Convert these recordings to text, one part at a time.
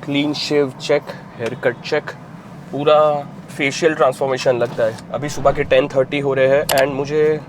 Clean shave check, haircut check, पूरा facial transformation लगता है। अभी सुबह के 10:30 हो रहे हैं एंड मुझे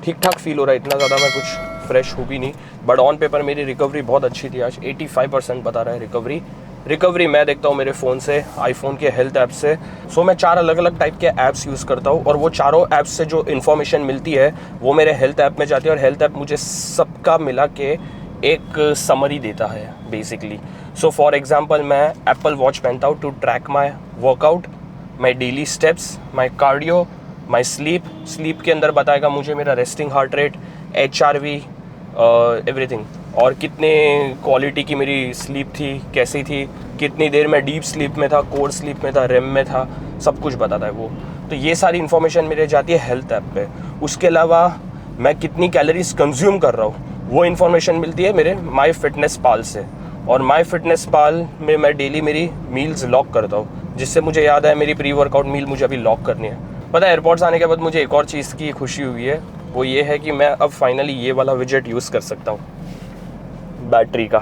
ठीक ठाक फील हो रहा है, इतना ज़्यादा मैं कुछ फ्रेश हो भी नहीं, बट ऑन पेपर मेरी रिकवरी बहुत अच्छी थी। आज 85% बता रहा है रिकवरी मैं देखता हूँ मेरे फ़ोन से, आईफोन के हेल्थ ऐप से। सो मैं 4 अलग अलग टाइप के ऐप्स यूज़ करता हूँ और वो चारों ऐप्स से जो इन्फॉर्मेशन मिलती है वो मेरे हेल्थ ऐप में जाती है और हेल्थ ऐप मुझे सबका मिला के एक समरी देता है बेसिकली। सो फॉर एग्जांपल मैं एप्पल वॉच पहनता हूँ to track my workout, my daily steps, my cardio, my sleep के अंदर बताएगा मुझे मेरा resting heart rate, HRV, everything, और कितने क्वालिटी की मेरी स्लीप थी, कैसी थी, कितनी देर मैं डीप स्लीप में था, कोर स्लीप में था, रेम में था, सब कुछ बताता है वो। तो ये सारी इन्फॉर्मेशन मेरे जाती है हेल्थ ऐप पे। उसके अलावा मैं कितनी कैलोरीज कंज्यूम कर रहा हूँ वो इन्फॉर्मेशन मिलती है मेरे माई फिटनेस पाल से, और माई फिटनेस पाल में मैं डेली मेरी मील्स लॉक करता हूँ, जिससे मुझे याद है मेरी प्री वर्कआउट मील मुझे अभी लॉक करनी है। पता है एयरपोर्ट्स आने के बाद मुझे एक और चीज़ की खुशी हुई है, वो ये है कि मैं अब फाइनली ये वाला विजेट यूज़ कर सकता हूँ, बैटरी का।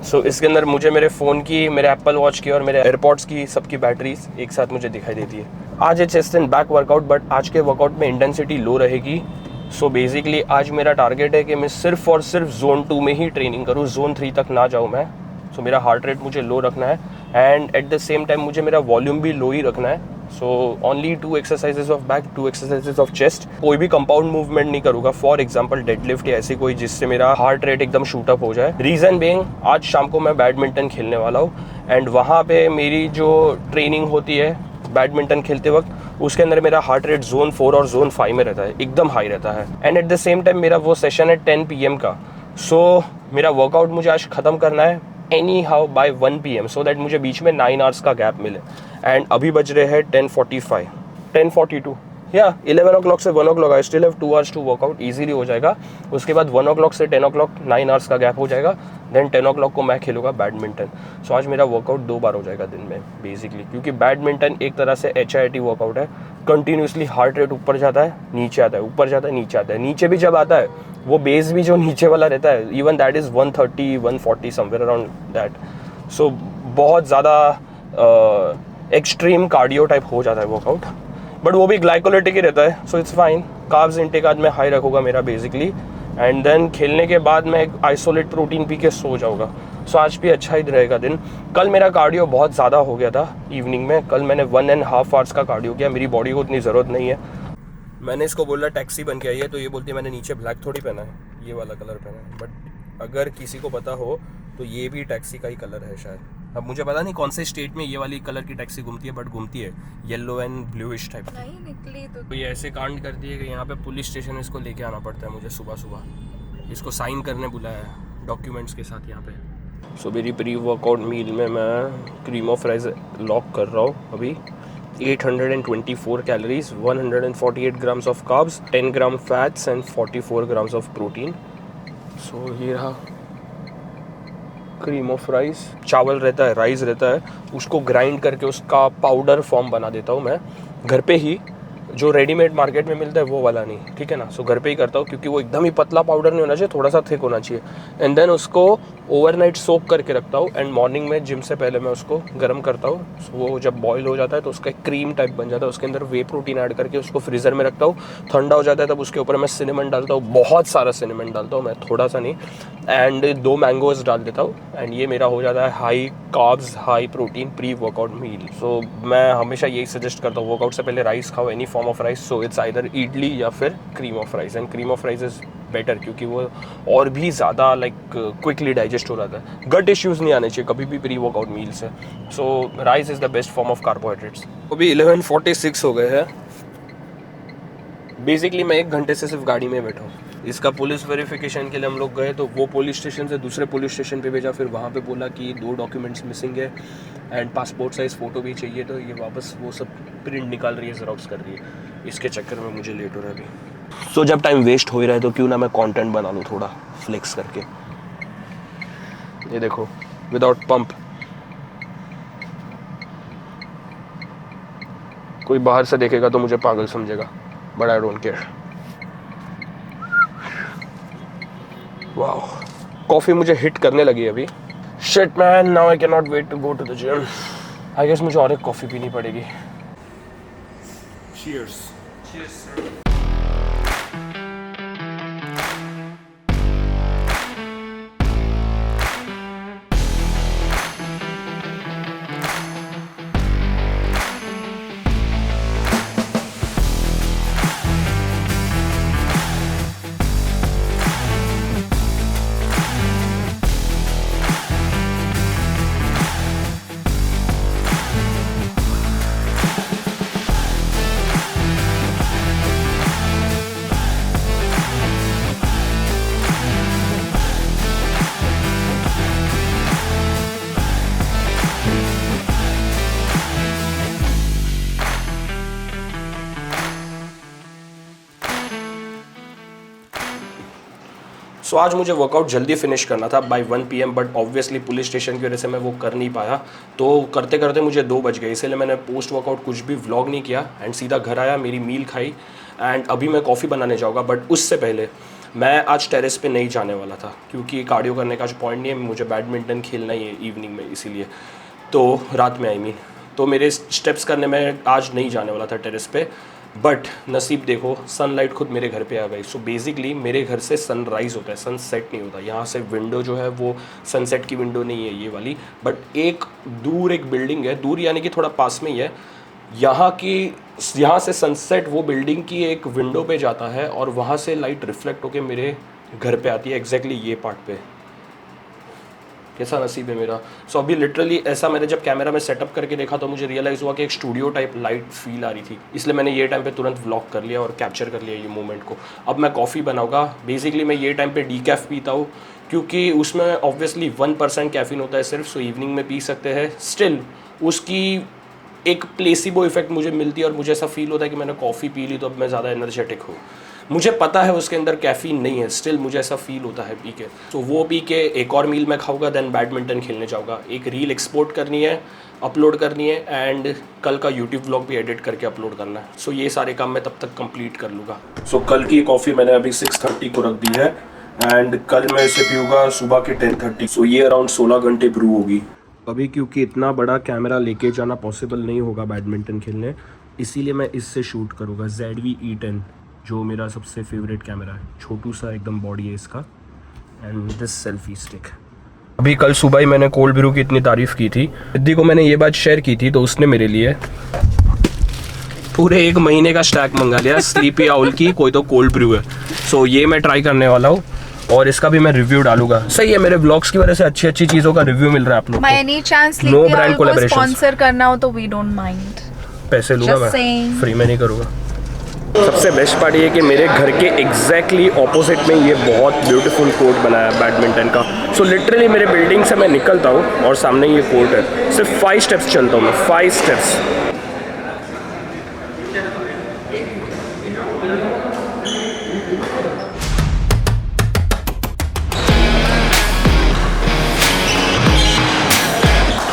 सो इसके अंदर मुझे मेरे फ़ोन की, मेरे एप्पल वॉच की और मेरे एयरपोर्ट्स की सबकी बैटरीज एक साथ मुझे दिखाई देती है। आज है chest and back workout, but आज के वर्कआउट में इंटेंसिटी लो रहेगी। सो बेसिकली आज मेरा टारगेट है कि मैं सिर्फ और सिर्फ जोन 2 में ही ट्रेनिंग करूँ, जोन 3 तक ना जाऊँ मैं। सो मेरा हार्ट रेट मुझे लो रखना है and at the same time मुझे मेरा वॉल्यूम भी लो ही रखना है। So only 2 exercises of back, 2 exercises of chest, कोई भी कंपाउंड मूवमेंट नहीं करूँगा, फॉर एग्जांपल डेडलिफ्ट या ऐसी कोई जिससे मेरा हार्ट रेट एकदम शूट अप हो जाए। रीज़न बीइंग आज शाम को मैं बैडमिंटन खेलने वाला हूँ एंड वहाँ पे मेरी जो ट्रेनिंग होती है बैडमिंटन खेलते वक्त, उसके अंदर मेरा हार्ट रेट जोन 4 और जोन 5 में रहता है, एकदम हाई रहता है। And at the same time मेरा वो सेशन है 10 PM का। सो मेरा वर्कआउट मुझे आज ख़त्म करना है any how by 1 PM, so that मुझे बीच में 9 आवर्स का गैप मिले। एंड अभी बज रहे हैं 10:45, 10:42 या 11 o'clock से 1 o'clock I still have 2 hours to workout, easily हो जाएगा। उसके बाद 1 o'clock से 10 o'clock 9 आवर्स का गैप हो जाएगा, देन 10 o'clock को मैं खेलूँगा बैडमिंटन। सो आज मेरा वर्कआउट 2 बार हो जाएगा दिन में बेसिकली, क्योंकि बैडमिंटन एक तरह से HIIT वर्कआउट है। कंटिन्यूसली हार्ट रेट ऊपर जाता है, नीचे आता है, ऊपर जाता है, नीचे आता है। नीचे भी जब आता है वो बेस भी जो नीचे वाला रहता है, even that is 130 140 somewhere around that. So बहुत ज़्यादा एक्सट्रीम कार्डियो टाइप हो जाता है वर्कआउट, बट वो भी ग्लाइकोलिटिक ही रहता है, so it's fine. Carbs intake आज मैं हाई रखूँगा मेरा बेसिकली, एंड देन खेलने के बाद मैं एक आइसोलेट प्रोटीन पी के सो जाऊँगा। सो आज भी अच्छा ही रहेगा दिन। कल मेरा कार्डियो बहुत ज़्यादा हो गया था इवनिंग में, कल मैंने 1.5 आवर्स का कार्डियो किया, मेरी बॉडी को उतनी ज़रूरत नहीं है। मैंने इसको बोला टैक्सी बन के आई है, तो ये बोलती है मैंने नीचे ब्लैक थोड़ी पहना है, ये वाला कलर पहना है, बट अगर किसी को पता हो तो ये भी टैक्सी का ही कलर है शायद। अब मुझे पता नहीं कौन से स्टेट में ये वाली कलर की टैक्सी घूमती है, बट घूमती है येलो एंड ब्लूइश टाइप नहीं निकली तो ये ऐसे कांड करती है कि यहाँ पे पुलिस स्टेशन इसको लेके आना पड़ता है मुझे सुबह सुबह, इसको साइन करने बुलाया है डॉक्यूमेंट्स के साथ यहाँ पे। सो मेरी प्री वर्कआउट मील में मैं क्रीम ऑफ राइस लॉक कर रहा हूँ अभी। 824 calories, 148 grams of carbs, 10 gram fats and 44 grams of protein. So ये रहा क्रीम ऑफ राइस। चावल रहता है, राइस रहता है, उसको ग्राइंड करके उसका पाउडर फॉर्म बना देता हूँ मैं घर पे ही, जो रेडीमेड मार्केट में मिलता है वो वाला नहीं, ठीक है ना। सो घर पे ही करता हूँ, क्योंकि वो एकदम ही पतला पाउडर नहीं होना चाहिए, थोड़ा सा थिक होना चाहिए। एंड देन उसको ओवरनाइट सोक करके रखता हूँ एंड मॉर्निंग में जिम से पहले मैं उसको गर्म करता हूँ। वो जब बॉईल हो जाता है तो उसका एक क्रीम टाइप बन जाता है, उसके अंदर वे प्रोटीन ऐड करके उसको फ्रीज़र में रखता हूँ। ठंडा हो जाता है तब उसके ऊपर मैं सिनेमन डालता हूँ, बहुत सारा सिनेमन डालता हूँ मैं, थोड़ा सा नहीं, एंड 2 मैंगोज डाल देता हूँ। एंड ये मेरा हो जाता है high carbs high protein pre workout meal. So मैं हमेशा यही सजेस्ट करता हूँ, वर्कआउट से पहले राइस खाओ, any form of rice. So it's either idli या फिर cream of rice, and cream of rice is better क्योंकि वो और भी ज़्यादा लाइक क्विकली डाइजेस्ट हो जाता है, गट इश्यूज़ नहीं आने चाहिए कभी भी प्री वर्कआउट मील से। So rice is the best form of carbohydrates. अभी 11:46 हो गए हैं। बेसिकली मैं 1 घंटे से सिर्फ गाड़ी में बैठा हूँ। इसका पुलिस वेरिफिकेशन के लिए हम लोग गए, तो वो पुलिस स्टेशन से दूसरे पुलिस स्टेशन पे भेजा, फिर वहाँ पे बोला कि 2 डॉक्यूमेंट्स मिसिंग है एंड पासपोर्ट साइज़ फ़ोटो भी चाहिए, तो ये वापस वो सब प्रिंट निकाल रही है, ज़ेरॉक्स कर रही है। इसके चक्कर में मुझे लेट हो रहा है अभी। सो जब टाइम वेस्ट हो ही रहा है तो क्यों ना मैं कंटेंट बना लूँ थोड़ा फ्लेक्स करके। ये देखो विदाउट पंप, कोई बाहर से देखेगा तो मुझे पागल समझेगा, बट आई डोंट केयर। वाह, कॉफ़ी मुझे हिट करने लगी अभी। Shit man, now I can not wait to go to the gym. I guess मुझे और एक कॉफ़ी पीनी पड़ेगी। Cheers. Cheers, sir. सो आज मुझे वर्कआउट जल्दी फिनिश करना था by 1 PM, but obviously police station की वजह से मैं वो कर नहीं पाया। तो करते करते मुझे 2 बज गए, इसलिए मैंने पोस्ट वर्कआउट कुछ भी व्लॉग नहीं किया एंड सीधा घर आया, मेरी मील खाई एंड अभी मैं कॉफ़ी बनाने जाऊँगा। बट उससे पहले मैं आज टेरेस पे नहीं जाने वाला था क्योंकि कार्डियो करने का जो पॉइंट नहीं है, मुझे बैडमिंटन खेलना ही है इवनिंग में, इसीलिए तो रात में आई मीन, तो मेरे स्टेप्स करने में आज नहीं जाने वाला था टेरेस पे। बट नसीब देखो, सनलाइट खुद मेरे घर पे आ गई। सो बेसिकली मेरे घर से सनराइज़ होता है, सनसेट नहीं होता। यहाँ से विंडो जो है वो सनसेट की विंडो नहीं है ये वाली, बट एक दूर एक बिल्डिंग है, दूर यानी कि थोड़ा पास में ही है, यहाँ से सनसेट वो बिल्डिंग की एक विंडो पे जाता है और वहाँ से लाइट रिफ्लेक्ट होके मेरे घर पे आती है, एग्जैक्टली ये पार्ट पे। कैसा नसीब है मेरा। सो अभी लिटरली ऐसा मैंने जब कैमरा में सेटअप करके देखा तो मुझे रियलाइज़ हुआ कि एक स्टूडियो टाइप लाइट फील आ रही थी, इसलिए मैंने ये टाइम पे तुरंत व्लॉग कर लिया और कैप्चर कर लिया ये मोमेंट को। अब मैं कॉफ़ी बनाऊंगा। बेसिकली मैं ये टाइम पे डीकैफ पीता हूँ क्योंकि उसमें ऑब्वियसली 1% कैफीन होता है सिर्फ, सो इवनिंग में पी सकते हैं। स्टिल उसकी एक प्लेसिबो इफेक्ट मुझे मिलती है और मुझे ऐसा फील होता है कि मैंने कॉफ़ी पी ली तो अब मैं ज़्यादा एनर्जेटिक हूँ। मुझे पता है उसके अंदर कैफ़ीन नहीं है, स्टिल मुझे ऐसा फील होता है पी के। तो वो पी के एक और मील मैं खाऊंगा, देन बैडमिंटन खेलने जाऊँगा। एक रील एक्सपोर्ट करनी है, अपलोड करनी है एंड कल का यूट्यूब व्लॉग भी एडिट करके अपलोड करना है। सो ये सारे काम मैं तब तक कंप्लीट कर लूँगा। सो कल की कॉफ़ी मैंने अभी 6:30 को रख दी है एंड कल मैं इसे पीऊँगा सुबह के 10:30। सो ये अराउंड 16 घंटे ब्रू होगी। अभी क्योंकि इतना बड़ा कैमरा लेके जाना पॉसिबल नहीं होगा बैडमिंटन खेलने, इसीलिए मैं इससे शूट करूँगा, ZV E10 जो मेरा सबसे फेवरेट कैमरा है। छोटू सा एकदम बॉडी है इसका एंड दिस सेल्फी स्टिक। अभी कल सुबह ही मैंने कोल्ड ब्रू की इतनी तारीफ़ की थी, सिद्धि को मैंने ये बात शेयर की थी तो उसने मेरे लिए पूरे 1 महीने का स्टैक मंगा लिया स्लीपी आउल की कोई तो कोल्ड ब्रू है। सो ये मैं ट्राई करने वाला हूँ और इसका भी मैं रिव्यू डालूंगा। सही है, मेरे व्लॉग्स की वजह से अच्छी अच्छी चीज़ों का रिव्यू मिल रहा है आप लोगों को। Any chance no brand collaboration sponsor करना हो तो वी डोंट माइंड, पैसे लूँगा मैं, फ्री में नहीं करूँगा। सबसे बेस्ट पार्ट ये है कि मेरे घर के एग्जैक्टली ऑपोजिट में ये बहुत ब्यूटीफुल कोर्ट बनाया है बैडमिंटन का। सो लिटरली मेरे बिल्डिंग से मैं निकलता हूँ और सामने ये कोर्ट है, सिर्फ 5 स्टेप्स चलता हूँ मैं, 5 स्टेप्स।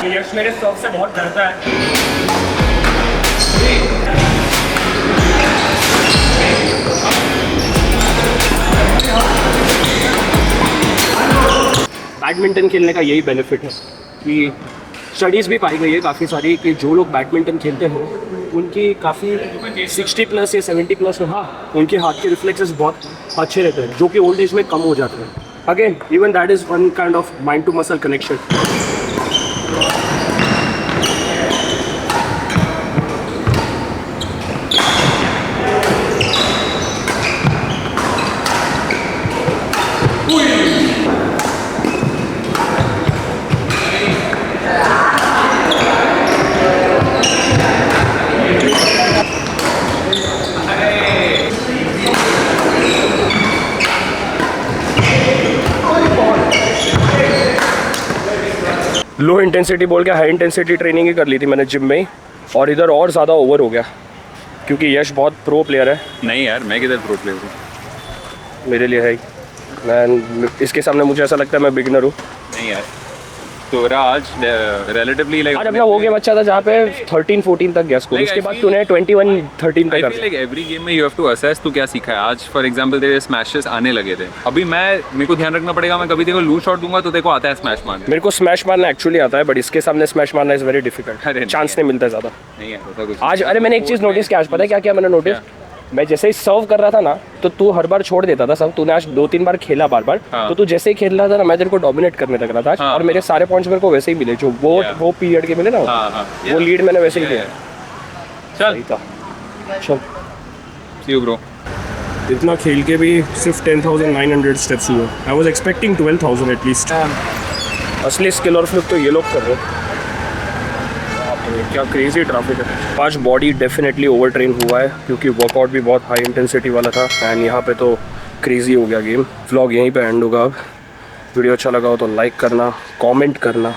यश मेरे सर्व से बहुत डरता है। बैडमिंटन खेलने का यही बेनिफिट है कि स्टडीज़ भी पाई गई है काफ़ी सारी कि जो लोग बैडमिंटन खेलते हैं उनकी काफ़ी 60+ या 70+ में, हाँ, उनके हाथ के रिफ्लेक्सेस बहुत अच्छे रहते हैं जो कि ओल्ड एज में कम हो जाते हैं। Again even that is one kind of mind to muscle connection. Low intensity बोल के हाई इंटेंसिटी ट्रेनिंग ही कर ली थी मैंने जिम में ही, और इधर और ज़्यादा ओवर हो गया क्योंकि यश बहुत प्रो प्लेयर है। नहीं यार, मैं किधर प्रो प्लेयर हूँ, मेरे लिए है ही। मैं इसके सामने मुझे ऐसा लगता है मैं बिगिनर हूँ। नहीं यार, तो मेरा आज relatively like आज अपना वो गेम अच्छा था जहाँ पे 13-14 तक गया स्कोर, Like, उसके I बाद feel- तूने 21-13 I तक feel like every game में you have to assess तू क्या सीखा है। आज फॉर एग्जाम्पल तेरे स्मैशेस आने लगे थे, अभी मेरे को ध्यान रखना पड़ेगा, मैं कभी तेरे को लूज शॉट दूंगा तो तेरे को आता है स्मैश मारना। मेरे को स्मैश मारना एक्चुअली आता है, बट इसके सामने स्मैश मारना इज वेरी अरे डिफिकल्ट, नहीं चांस नहीं मिलता ज़्यादा। नहीं है होता कुछ। आज अरे मैंने एक चीज़ नोटिस किया, आज पता है क्या क्या मैंने नोटिस, मैं जैसे ही सर्व कर रहा था ना तो तू हर बार छोड़ देता था सब, तूने आज 2-3 बार खेला बार बार, हाँ। तो तू जैसे ही खेल रहा था ना मैं तेरे को डोमिनेट करने लग रहा था आज, हाँ, और मेरे सारे पॉइंट्स मेरे को वैसे ही मिले जो वो पीरियड के मिले ना, हाँ हाँ वो लीड मैंने वैसे ही लिया। चल सही था। चल सी यू ब्रो। इतना खेल के भी सिर्फ 10,900 स्टेप्स हुए, आई वाज एक्सपेक्टिंग 12,000 एटलीस्ट। असली स्किल और फ्लिप तो ये लोग कर रहे हैं, क्या क्रेजी ट्रैफिक है। आज बॉडी डेफिनेटली ओवर ट्रेन हुआ है क्योंकि वर्कआउट भी बहुत हाई इंटेंसिटी वाला था, एंड यहाँ पे तो क्रेजी हो गया गेम। व्लॉग यहीं पे एंड होगा। अब वीडियो अच्छा लगा हो तो लाइक करना, कमेंट करना,